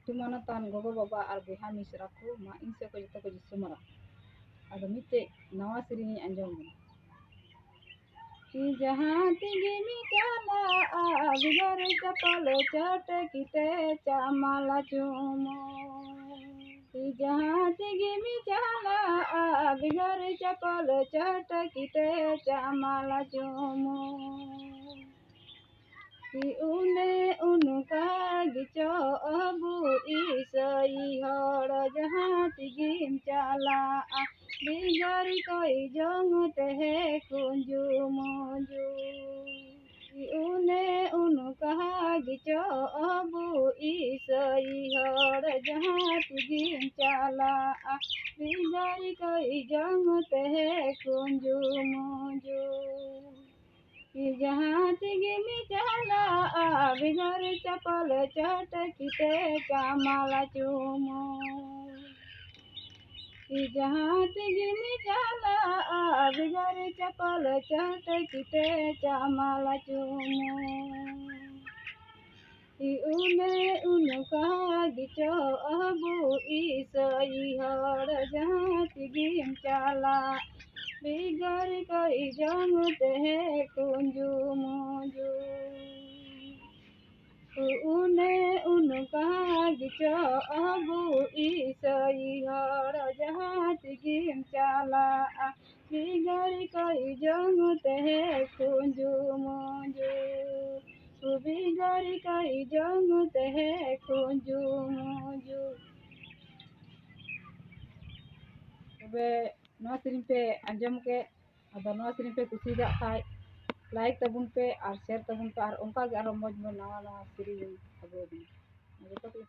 Tumanatan gogo baba ar boyha misra ko ma इन से को जतो को जिसुमरा ado mite nawa sering anjong कि जहाँ तिगी मी चला बिगर चपल चट किते चामाला चुमो कि जहाँ तिगी मी चला बिगर चपल चट किते चामाला चुमो कि उने उनका गिचो अबू ईसई हर जहाँ तिगिम चला बिगर कोई जंग ते कुंजू मोजू कि उने उनका गिचो अबू ईसई हर जहाँ तिगिम चला बिगर कोई जंग ते कुंजू मोजू कि जहाँ तिगी मी चला बिगर चपल चट किते चामाला चुमो कि जहाँ तिगी मी चला बिगर चपल चट किते चामाला चुमो कि उने उनका गिचो अबू ईसई हर जहाँ तिगिम चला बिगर कोई जंग ते कुंजू मोजू उने उनका गिचो अबू ईसई हर जहाँ तिगिम चला बिगर कोई जंग ते कुंजू मोजू बिगर कोई जंग ते कुंजू मोजू तबे नवा सेरिंग पे आंजम के अदो नवा सेरिंग पे कुसी जा खाय लाइक तबुन पे और शेयर तबुन पे और उनका के आरो मौज में नवा नवा सेरिंग अबो जतो को